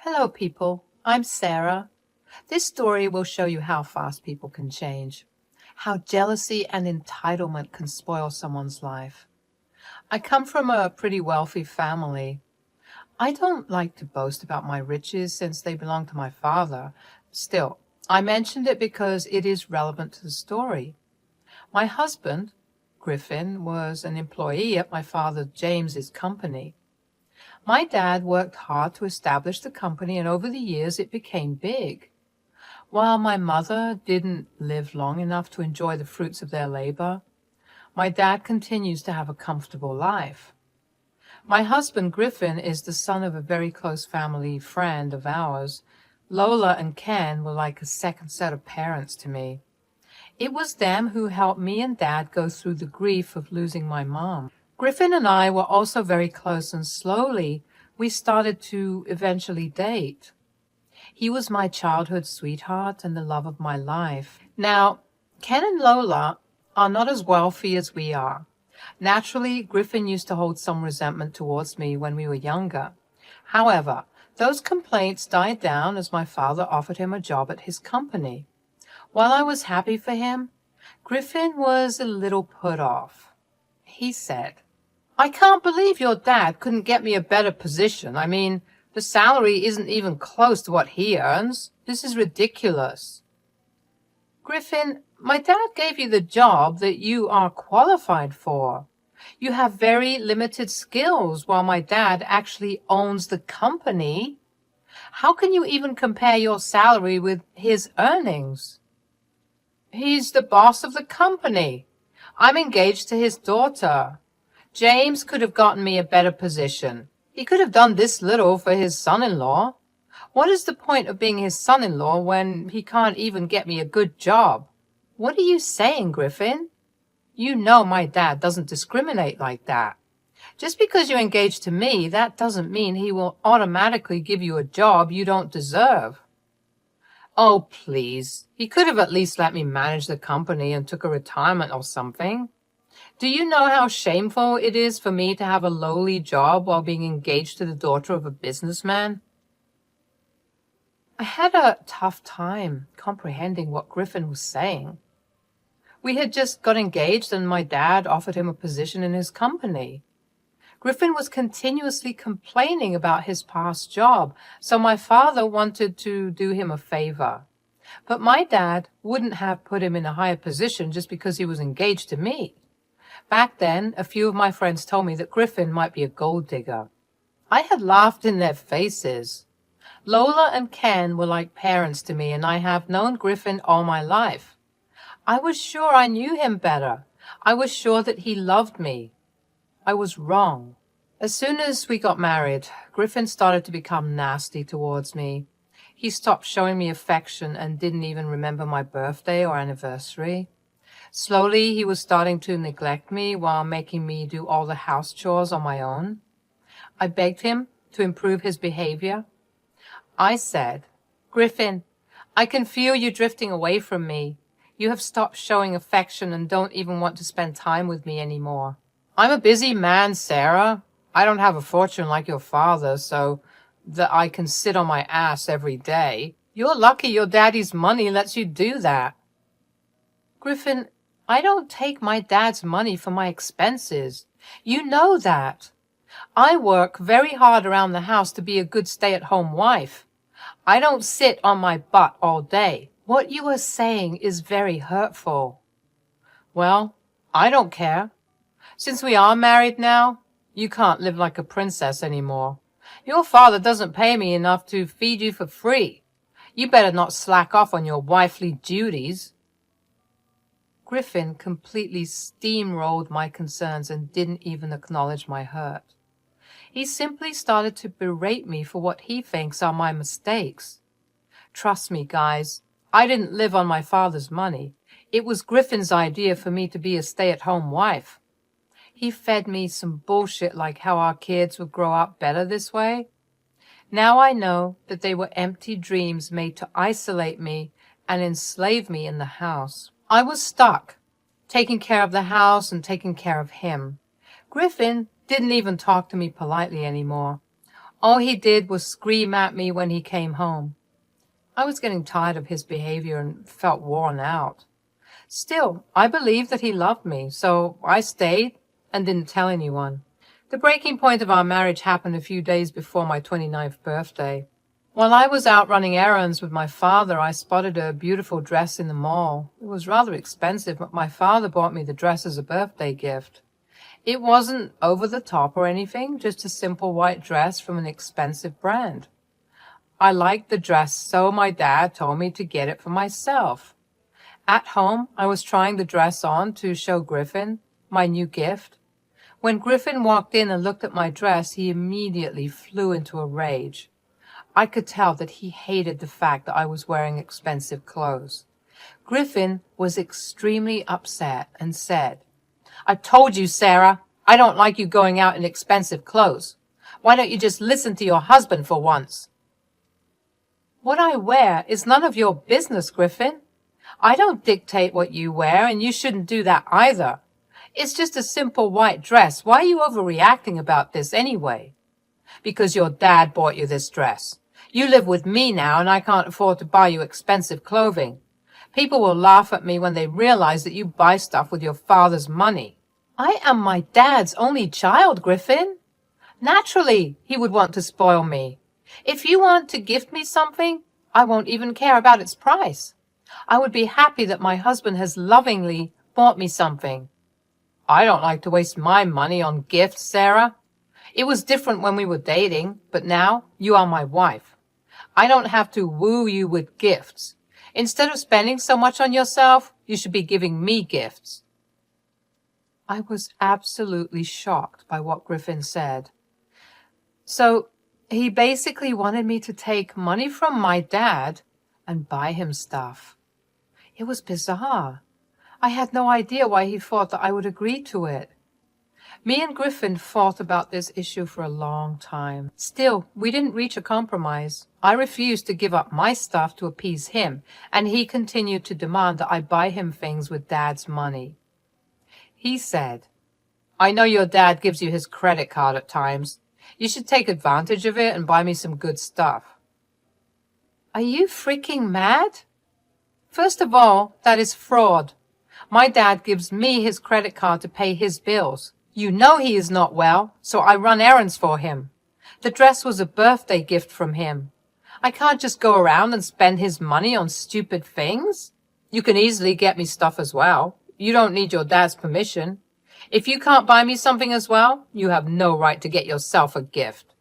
Hello, people. I'm Sarah. This story will show you how fast people can change, how jealousy and entitlement can spoil someone's life. I come from a pretty wealthy family. I don't like to boast about my riches since they belong to my father. Still, I mentioned it because it is relevant to the story. My husband, Griffin, was an employee at my father James's company. My dad worked hard to establish the company, and over the years it became big. While my mother didn't live long enough to enjoy the fruits of their labor, my dad continues to have a comfortable life. My husband, Griffin, is the son of a very close family friend of ours. Lola and Ken were like a second set of parents to me. It was them who helped me and Dad go through the grief of losing my mom. Griffin and I were also very close, and slowly we started to eventually date. He was my childhood sweetheart and the love of my life. Now, Ken and Lola are not as wealthy as we are. Naturally, Griffin used to hold some resentment towards me when we were younger. However, those complaints died down as my father offered him a job at his company. While I was happy for him, Griffin was a little put off. He said, "I can't believe your dad couldn't get me a better position. I mean, the salary isn't even close to what he earns. This is ridiculous." "Griffin, my dad gave you the job that you are qualified for. You have very limited skills while my dad actually owns the company. How can you even compare your salary with his earnings?" "He's the boss of the company. I'm engaged to his daughter. James could have gotten me a better position. He could have done this little for his son-in-law. What is the point of being his son-in-law when he can't even get me a good job?" "What are you saying, Griffin? You know my dad doesn't discriminate like that. Just because you're engaged to me, that doesn't mean he will automatically give you a job you don't deserve." "Oh, please. He could have at least let me manage the company and took a retirement or something. Do you know how shameful it is for me to have a lowly job while being engaged to the daughter of a businessman?" I had a tough time comprehending what Griffin was saying. We had just got engaged and my dad offered him a position in his company. Griffin was continuously complaining about his past job, so my father wanted to do him a favor. But my dad wouldn't have put him in a higher position just because he was engaged to me. Back then, a few of my friends told me that Griffin might be a gold digger. I had laughed in their faces. Lola and Ken were like parents to me, and I have known Griffin all my life. I was sure I knew him better. I was sure that he loved me. I was wrong. As soon as we got married, Griffin started to become nasty towards me. He stopped showing me affection and didn't even remember my birthday or anniversary. Slowly, he was starting to neglect me while making me do all the house chores on my own. I begged him to improve his behavior. I said, "Griffin, I can feel you drifting away from me. You have stopped showing affection and don't even want to spend time with me anymore." "I'm a busy man, Sarah. I don't have a fortune like your father, so that I can sit on my ass every day. You're lucky your daddy's money lets you do that." "Griffin, I don't take my dad's money for my expenses. You know that. I work very hard around the house to be a good stay-at-home wife. I don't sit on my butt all day. What you are saying is very hurtful." "Well, I don't care. Since we are married now, you can't live like a princess anymore. Your father doesn't pay me enough to feed you for free. You better not slack off on your wifely duties." Griffin completely steamrolled my concerns and didn't even acknowledge my hurt. He simply started to berate me for what he thinks are my mistakes. Trust me, guys, I didn't live on my father's money. It was Griffin's idea for me to be a stay-at-home wife. He fed me some bullshit like how our kids would grow up better this way. Now I know that they were empty dreams made to isolate me and enslave me in the house. I was stuck, taking care of the house and taking care of him. Griffin didn't even talk to me politely anymore. All he did was scream at me when he came home. I was getting tired of his behavior and felt worn out. Still, I believed that he loved me, so I stayed and didn't tell anyone. The breaking point of our marriage happened a few days before my 29th birthday. While I was out running errands with my father, I spotted a beautiful dress in the mall. It was rather expensive, but my father bought me the dress as a birthday gift. It wasn't over the top or anything, just a simple white dress from an expensive brand. I liked the dress, so my dad told me to get it for myself. At home, I was trying the dress on to show Griffin my new gift. When Griffin walked in and looked at my dress, he immediately flew into a rage. I could tell that he hated the fact that I was wearing expensive clothes. Griffin was extremely upset and said, "I told you, Sarah, I don't like you going out in expensive clothes. Why don't you just listen to your husband for once?" "What I wear is none of your business, Griffin. I don't dictate what you wear, and you shouldn't do that either. It's just a simple white dress. Why are you overreacting about this anyway?" "Because your dad bought you this dress. You live with me now, and I can't afford to buy you expensive clothing. People will laugh at me when they realize that you buy stuff with your father's money." "I am my dad's only child, Griffin. Naturally, he would want to spoil me. If you want to gift me something, I won't even care about its price. I would be happy that my husband has lovingly bought me something." "I don't like to waste my money on gifts, Sarah. It was different when we were dating, but now you are my wife. I don't have to woo you with gifts. Instead of spending so much on yourself, you should be giving me gifts." I was absolutely shocked by what Griffin said. So he basically wanted me to take money from my dad and buy him stuff. It was bizarre. I had no idea why he thought that I would agree to it. Me and Griffin fought about this issue for a long time. Still, we didn't reach a compromise. I refused to give up my stuff to appease him, and he continued to demand that I buy him things with Dad's money. He said, "I know your dad gives you his credit card at times. You should take advantage of it and buy me some good stuff." Are you freaking mad? First of all, that is fraud. My dad gives me his credit card to pay his bills. You know he is not well, so I run errands for him. The dress was a birthday gift from him. I can't just go around and spend his money on stupid things. You can easily get me stuff as well. You don't need your dad's permission. If you can't buy me something as well, you have no right to get yourself a gift.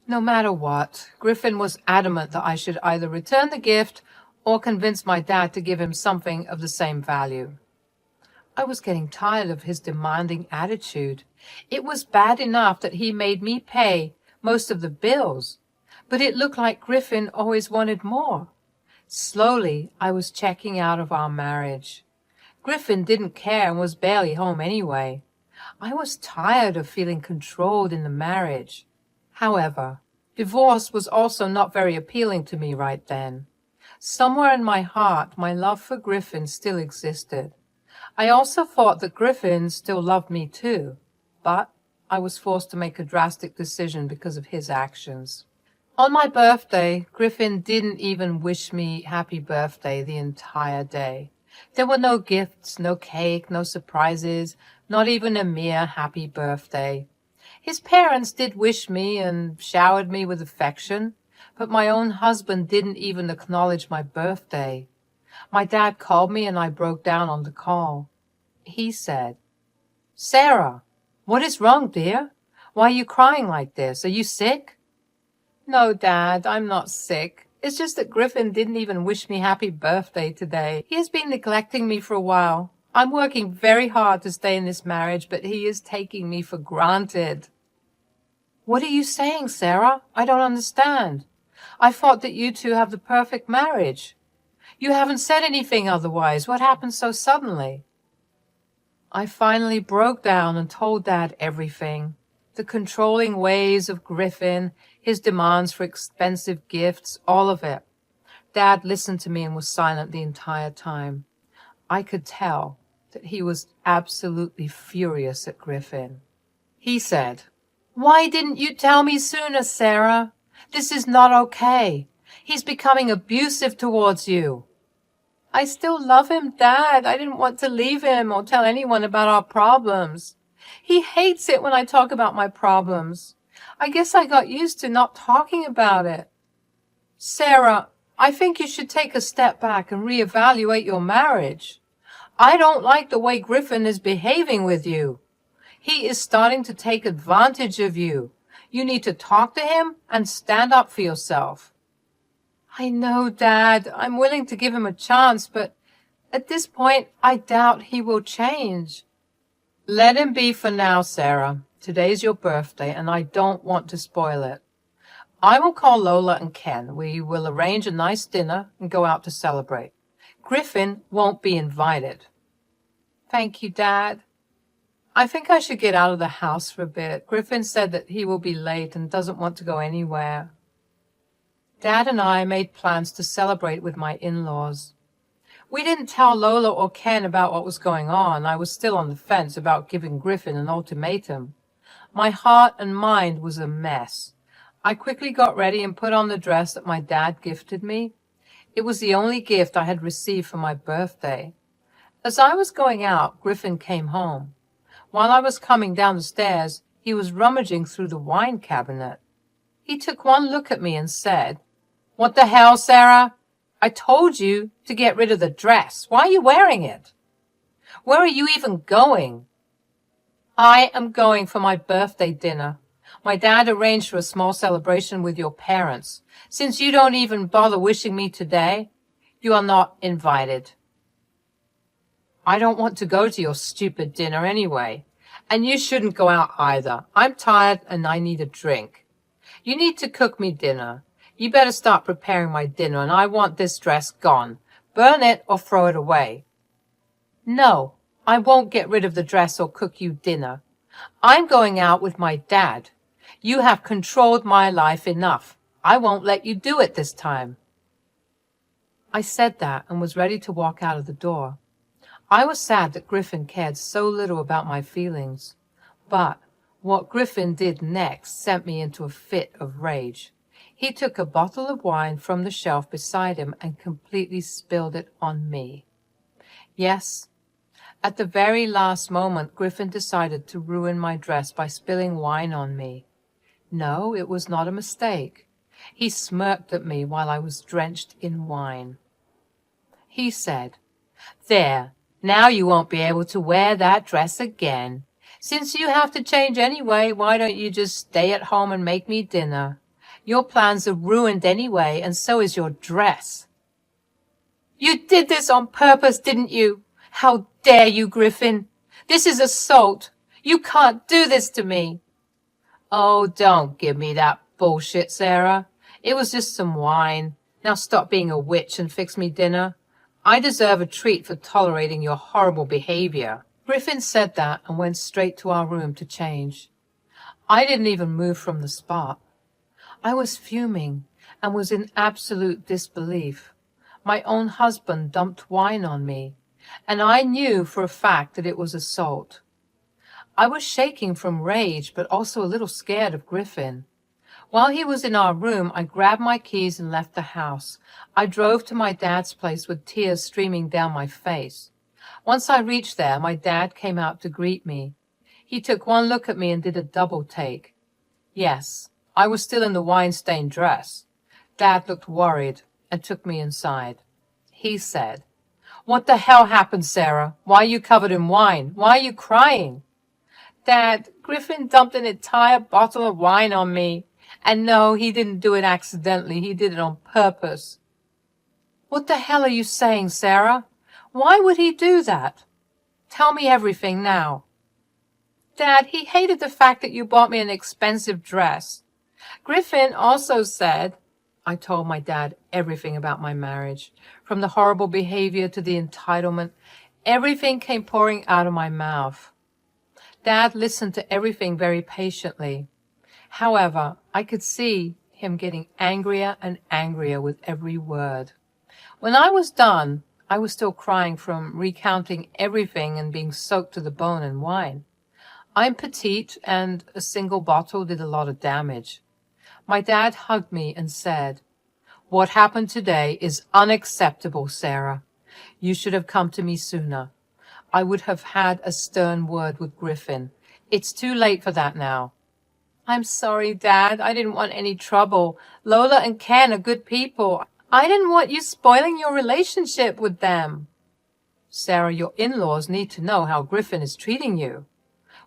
No matter what, Griffin was adamant that I should either return the gift or convince my dad to give him something of the same value. I was getting tired of his demanding attitude. It was bad enough that he made me pay most of the bills, but it looked like Griffin always wanted more. Slowly, I was checking out of our marriage. Griffin didn't care and was barely home anyway. I was tired of feeling controlled in the marriage. However, divorce was also not very appealing to me right then. Somewhere in my heart, my love for Griffin still existed. I also thought that Griffin still loved me too, but I was forced to make a drastic decision because of his actions. On my birthday, Griffin didn't even wish me happy birthday the entire day. There were no gifts, no cake, no surprises, not even a mere happy birthday. His parents did wish me and showered me with affection, but my own husband didn't even acknowledge my birthday. My dad called me and I broke down on the call. He said, "Sarah, what is wrong, dear? Why are you crying like this? Are you sick?" "No, Dad, I'm not sick. It's just that Griffin didn't even wish me happy birthday today. He has been neglecting me for a while. I'm working very hard to stay in this marriage, but he is taking me for granted." "What are you saying, Sarah? I don't understand. I thought that you two have the perfect marriage. You haven't said anything otherwise. What happened so suddenly?" I finally broke down and told Dad everything. The controlling ways of Griffin, his demands for expensive gifts, all of it. Dad listened to me and was silent the entire time. I could tell that he was absolutely furious at Griffin. He said, Why didn't you tell me sooner, Sarah? This is not okay. He's becoming abusive towards you. I still love him, Dad. I didn't want to leave him or tell anyone about our problems. He hates it when I talk about my problems. I guess I got used to not talking about it. Sarah, I think you should take a step back and reevaluate your marriage. I don't like the way Griffin is behaving with you. He is starting to take advantage of you. You need to talk to him and stand up for yourself. I know, Dad. I'm willing to give him a chance, but at this point, I doubt he will change. Let him be for now, Sarah. Today's your birthday, and I don't want to spoil it. I will call Lola and Ken. We will arrange a nice dinner and go out to celebrate. Griffin won't be invited. Thank you, Dad. I think I should get out of the house for a bit. Griffin said that he will be late and doesn't want to go anywhere. Dad and I made plans to celebrate with my in-laws. We didn't tell Lola or Ken about what was going on. I was still on the fence about giving Griffin an ultimatum. My heart and mind was a mess. I quickly got ready and put on the dress that my dad gifted me. It was the only gift I had received for my birthday. As I was going out, Griffin came home. While I was coming down the stairs, he was rummaging through the wine cabinet. He took one look at me and said, "What the hell, Sarah? I told you to get rid of the dress. Why are you wearing it? Where are you even going?" "I am going for my birthday dinner. My dad arranged for a small celebration with your parents. Since you don't even bother wishing me today, you are not invited." "I don't want to go to your stupid dinner anyway. And you shouldn't go out either. I'm tired and I need a drink. You need to cook me dinner. You better start preparing my dinner, and I want this dress gone. Burn it or throw it away." "No, I won't get rid of the dress or cook you dinner. I'm going out with my dad. You have controlled my life enough. I won't let you do it this time." I said that and was ready to walk out of the door. I was sad that Griffin cared so little about my feelings. But what Griffin did next sent me into a fit of rage. He took a bottle of wine from the shelf beside him and completely spilled it on me. Yes, at the very last moment, Griffin decided to ruin my dress by spilling wine on me. No, it was not a mistake. He smirked at me while I was drenched in wine. He said, "There, now you won't be able to wear that dress again. Since you have to change anyway, why don't you just stay at home and make me dinner? Your plans are ruined anyway, and so is your dress." "You did this on purpose, didn't you? How dare you, Griffin? This is assault. You can't do this to me." "Oh, don't give me that bullshit, Sarah. It was just some wine. Now stop being a witch and fix me dinner. I deserve a treat for tolerating your horrible behavior." Griffin said that and went straight to our room to change. I didn't even move from the spot. I was fuming and was in absolute disbelief. My own husband dumped wine on me, and I knew for a fact that it was assault. I was shaking from rage, but also a little scared of Griffin. While he was in our room, I grabbed my keys and left the house. I drove to my dad's place with tears streaming down my face. Once I reached there, my dad came out to greet me. He took one look at me and did a double take. Yes, I was still in the wine-stained dress. Dad looked worried and took me inside. He said, "What the hell happened, Sarah? Why are you covered in wine? Why are you crying?" "Dad, Griffin dumped an entire bottle of wine on me. And no, he didn't do it accidentally. He did it on purpose." "What the hell are you saying, Sarah? Why would he do that? Tell me everything now." "Dad, he hated the fact that you bought me an expensive dress. Griffin also said—" I told my dad everything about my marriage, from the horrible behavior to the entitlement. Everything came pouring out of my mouth. Dad listened to everything very patiently. However, I could see him getting angrier and angrier with every word. When I was done, I was still crying from recounting everything and being soaked to the bone in wine. I'm petite, and a single bottle did a lot of damage. My dad hugged me and said, "What happened today is unacceptable, Sarah. You should have come to me sooner. I would have had a stern word with Griffin. It's too late for that now." "I'm sorry, Dad. I didn't want any trouble. Lola and Ken are good people. I didn't want you spoiling your relationship with them." "Sarah, your in-laws need to know how Griffin is treating you.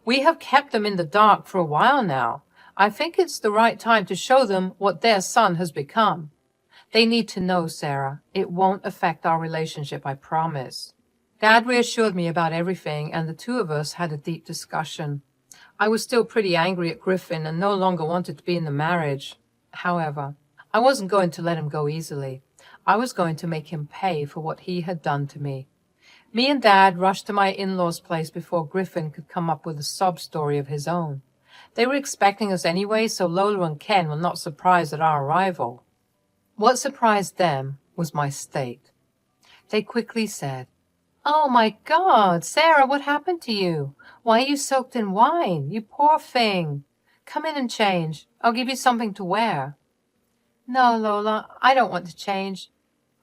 We have kept them in the dark for a while now. I think it's the right time to show them what their son has become. They need to know, Sarah. It won't affect our relationship, I promise." Dad reassured me about everything, and the two of us had a deep discussion. I was still pretty angry at Griffin and no longer wanted to be in the marriage. However, I wasn't going to let him go easily. I was going to make him pay for what he had done to me. Me and Dad rushed to my in-laws' place before Griffin could come up with a sob story of his own. They were expecting us anyway, so Lola and Ken were not surprised at our arrival. What surprised them was my state. They quickly said, "Oh my God, Sarah, what happened to you? Why are you soaked in wine? You poor thing. Come in and change. I'll give you something to wear." "No, Lola, I don't want to change.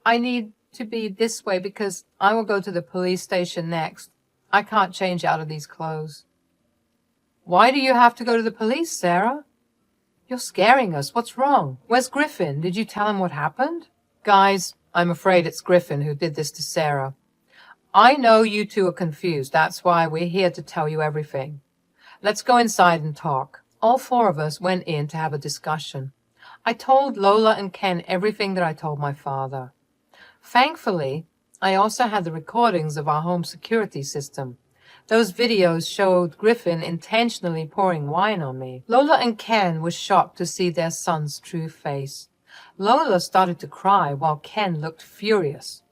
I need to be this way because I will go to the police station next. I can't change out of these clothes." "Why do you have to go to the police, Sarah?" "You're scaring us. What's wrong? Where's Griffin? Did you tell him what happened?" "Guys, I'm afraid it's Griffin who did this to Sarah. I know you two are confused. That's why we're here to tell you everything. Let's go inside and talk." All four of us went in to have a discussion. I told Lola and Ken everything that I told my father. Thankfully, I also had the recordings of our home security system. Those videos showed Griffin intentionally pouring wine on me. Lola and Ken were shocked to see their son's true face. Lola started to cry while Ken looked furious.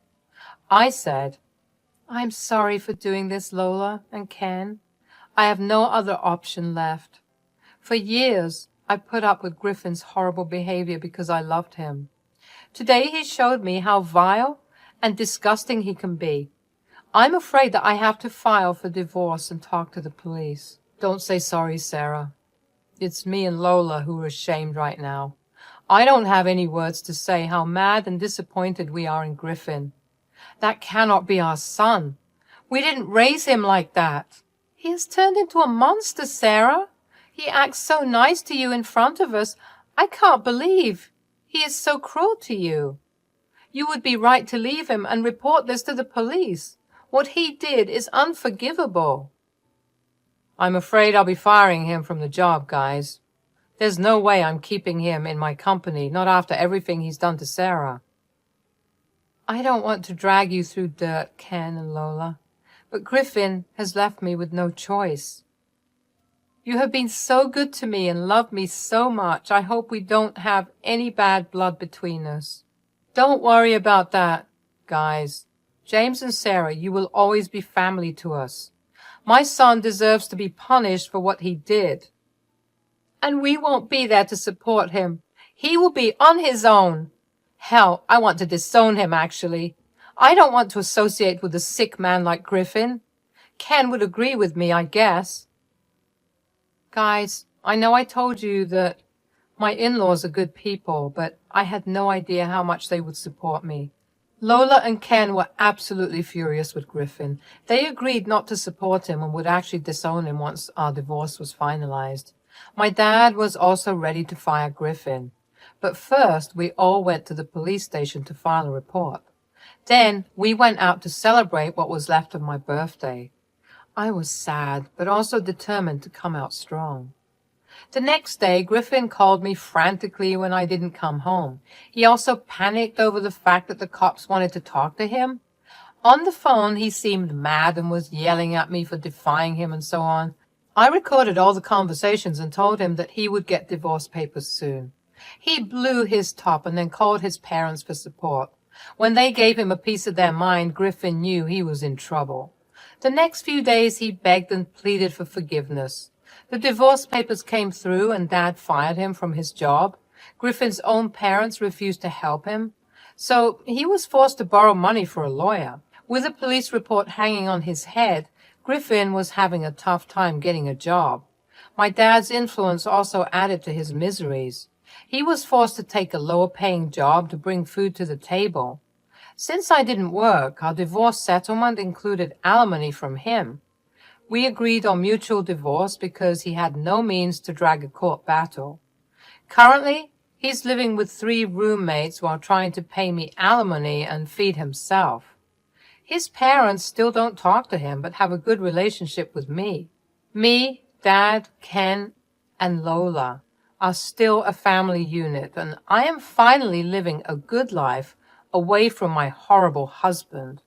I said, "I'm sorry for doing this, Lola and Ken. I have no other option left. For years, I put up with Griffin's horrible behavior because I loved him. Today he showed me how vile and disgusting he can be. I'm afraid that I have to file for divorce and talk to the police." "Don't say sorry, Sarah. It's me and Lola who are ashamed right now. I don't have any words to say how mad and disappointed we are in Griffin. That cannot be our son. We didn't raise him like that. He has turned into a monster, Sarah. He acts so nice to you in front of us. I can't believe he is so cruel to you. You would be right to leave him and report this to the police. What he did is unforgivable." "I'm afraid I'll be firing him from the job, guys. There's no way I'm keeping him in my company, not after everything he's done to Sarah." "I don't want to drag you through dirt, Ken and Lola, but Griffin has left me with no choice. You have been so good to me and loved me so much. I hope we don't have any bad blood between us." "Don't worry about that, guys. James and Sarah, you will always be family to us. My son deserves to be punished for what he did. And we won't be there to support him. He will be on his own. Hell, I want to disown him, actually. I don't want to associate with a sick man like Griffin. Ken would agree with me, I guess." "Guys, I know I told you that my in-laws are good people, but I had no idea how much they would support me." Lola and Ken were absolutely furious with Griffin. They agreed not to support him and would actually disown him once our divorce was finalized. My dad was also ready to fire Griffin. But first, we all went to the police station to file a report. Then we went out to celebrate what was left of my birthday. I was sad, but also determined to come out strong. The next day, Griffin called me frantically when I didn't come home. He also panicked over the fact that the cops wanted to talk to him. On the phone, he seemed mad and was yelling at me for defying him and so on. I recorded all the conversations and told him that he would get divorce papers soon. He blew his top and then called his parents for support. When they gave him a piece of their mind, Griffin knew he was in trouble. The next few days, he begged and pleaded for forgiveness. The divorce papers came through and Dad fired him from his job. Griffin's own parents refused to help him. So he was forced to borrow money for a lawyer. With a police report hanging on his head, Griffin was having a tough time getting a job. My dad's influence also added to his miseries. He was forced to take a lower-paying job to bring food to the table. Since I didn't work, our divorce settlement included alimony from him. We agreed on mutual divorce because he had no means to drag a court battle. Currently, he's living with 3 roommates while trying to pay me alimony and feed himself. His parents still don't talk to him but have a good relationship with me. Me, Dad, Ken, and Lola are still a family unit, and I am finally living a good life away from my horrible husband.